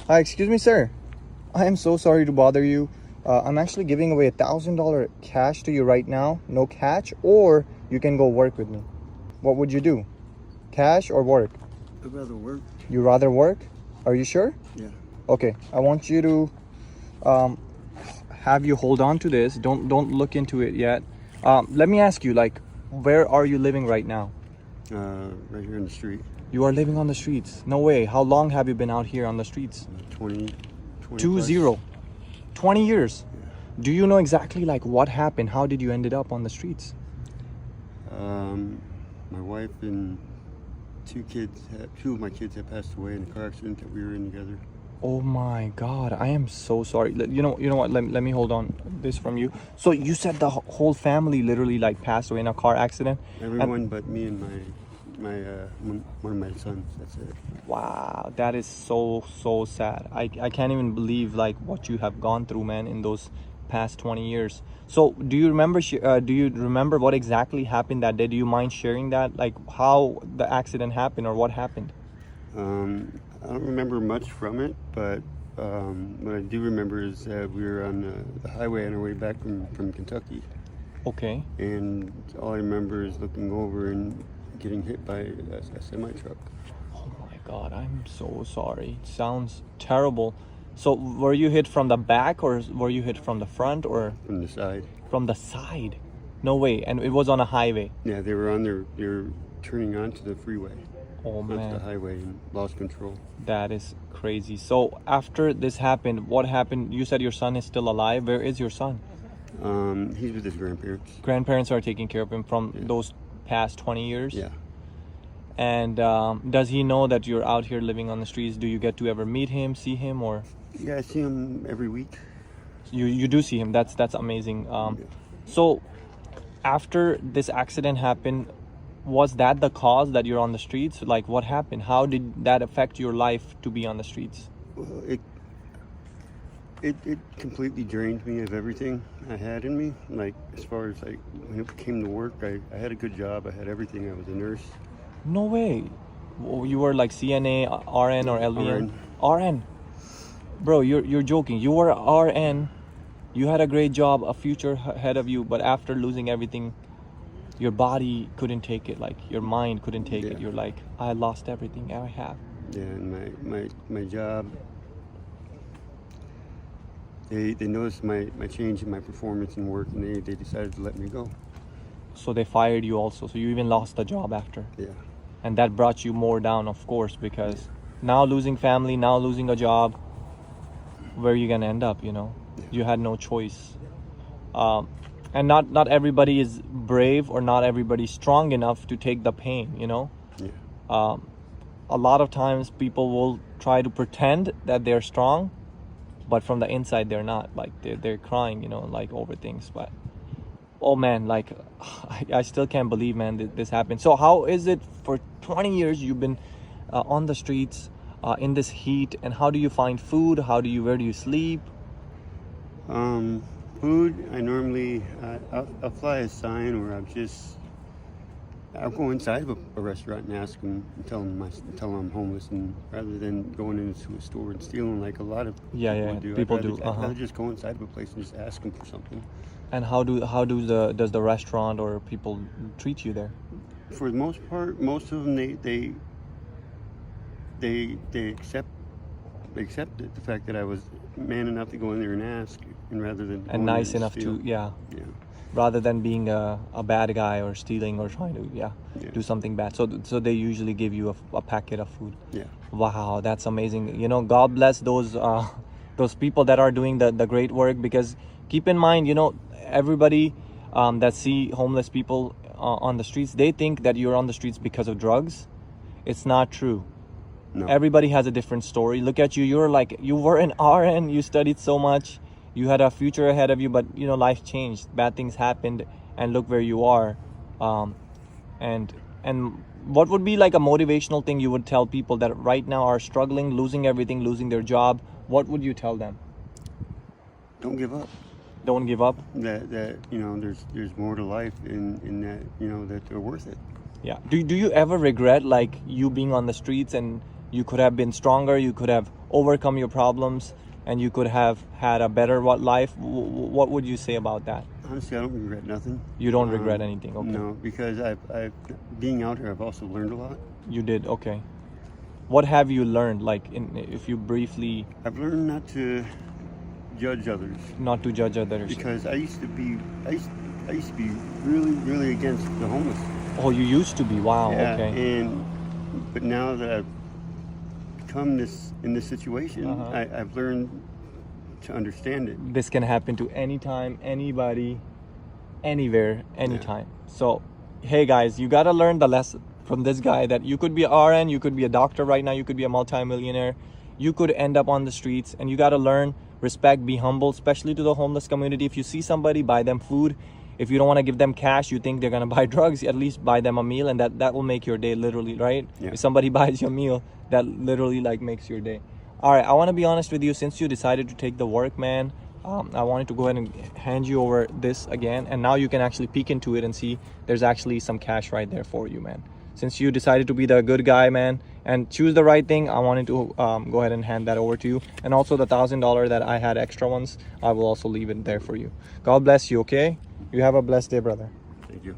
Hi, excuse me, sir. I am so sorry to bother you. I'm actually giving away $1,000 cash to you right now. No catch, or you can go work with me. What would you do? Cash or work? I'd rather work. You rather work? Are you sure? Yeah. Okay, I want you to have you hold on to this. Don't look into it yet. Let me ask you, like, where are you living right now? Right here in the street. You are living on the streets. No way. How long have you been out here on the streets? 20 20. 20 years. Yeah. Do you know exactly like what happened? How did you ended up on the streets? My wife and two of my kids have passed away in a car accident that we were in together. Oh my God, I am so sorry. You know what? Let me hold on this from you. So you said the whole family literally like passed away in a car accident? Everyone but me and one of my sons. That's it. Wow, that is so sad. I can't even believe like what you have gone through, man, in those past 20 years. So do you remember what exactly happened that day? Do you mind sharing that, like how the accident happened or what happened? I don't remember much from it, but what I do remember is that we were on the highway on our way back from Kentucky. Okay. And all I remember is looking over and getting hit by a semi-truck. Oh my God, I'm so sorry. It sounds terrible. So were you hit from the back or were you hit from the front or? From the side. From the side? No way. And it was on a highway? Yeah, they were turning onto the freeway. Oh man. Onto the highway and lost control. That is crazy. So after this happened, what happened? You said your son is still alive. Where is your son? He's with his grandparents. Grandparents are taking care of him from those past 20 years? Yeah. And does he know that you're out here living on the streets? Do you get to ever meet him, see him, or? Yeah, I see him every week. You do see him. That's amazing. So after this accident happened, was that the cause that you're on the streets? Like what happened? How did that affect your life to be on the streets? Well, it completely drained me of everything I had in me. Like as far as like when it came to work, I had a good job. I had everything. I was a nurse. No way. You were like CNA, RN, or LVN? RN. Bro, you're joking. You were RN. You had a great job, a future ahead of you, but after losing everything, your body couldn't take it. Like your mind couldn't take it. You're like, I lost everything I have. Yeah, and my job. They noticed my change in my performance in work, and they decided to let me go. So they fired you also. So you even lost the job after. Yeah. And that brought you more down, of course, because now losing family, now losing a job, where are you gonna end up? You had no choice. And not everybody is brave or not everybody strong enough to take the pain. Yeah. A lot of times people will try to pretend that they're strong, but from the inside they're not. Like they're crying, like over things. But oh man, like I still can't believe, man, this happened. So how is it for 20 years you've been on the streets in this heat, and how do you find food? Where do you sleep? Food, I normally I'll fly a sign, or I'll go inside of a restaurant and ask them, tell them I'm homeless, and rather than going into a store and stealing like a lot of people do. I'd rather just go inside of a place and just ask them for something. And how does the restaurant or people treat you there? For the most part, most of them they accept it, the fact that I was man enough to go in there and ask, and rather than nice enough to rather than being a bad guy or stealing or trying to do something bad. So they usually give you a packet of food. Yeah. Wow, that's amazing. God bless those people that are doing the great work, because keep in mind, everybody that see homeless people on the streets, they think that you're on the streets because of drugs. It's not true. No. Everybody has a different story. Look at you. You were an RN. You studied so much. You had a future ahead of you, but life changed. Bad things happened, and look where you are. And what would be like a motivational thing you would tell people that right now are struggling, losing everything, losing their job? What would you tell them? Don't give up. Don't give up. That there's more to life in that that they're worth it. Yeah. Do you ever regret like you being on the streets and you could have been stronger, you could have overcome your problems, and you could have had a better life. What would you say about that? Honestly, I don't regret nothing. You don't regret anything? Okay. No, because I've being out here, I've also learned a lot. You did? Okay. What have you learned? Like, if you briefly... I've learned not to judge others. Not to judge others. Because I used to be really, really against the homeless. Oh, you used to be? Wow. Yeah, Okay. But now that I've become in this situation, I've learned to understand it. This can happen to anytime, anybody, anywhere, anytime. So, hey guys, you gotta learn the lesson from this guy that you could be an RN, you could be a doctor right now, you could be a multi-millionaire, you could end up on the streets, and you gotta learn respect, be humble, especially to the homeless community. If you see somebody, buy them food. If you don't want to give them cash, you think they're gonna buy drugs, at least buy them a meal, and that will make your day, literally, right? Yeah. If somebody buys you a meal, that literally like makes your day. All right, I want to be honest with you. Since you decided to take the work, man, I wanted to go ahead and hand you over this again, and now you can actually peek into it and see there's actually some cash right there for you, man. Since you decided to be the good guy, man, and choose the right thing, I wanted to go ahead and hand that over to you. And also the $1,000 that I had extra ones, I will also leave it there for you. God bless you, okay? You have a blessed day, brother. Thank you.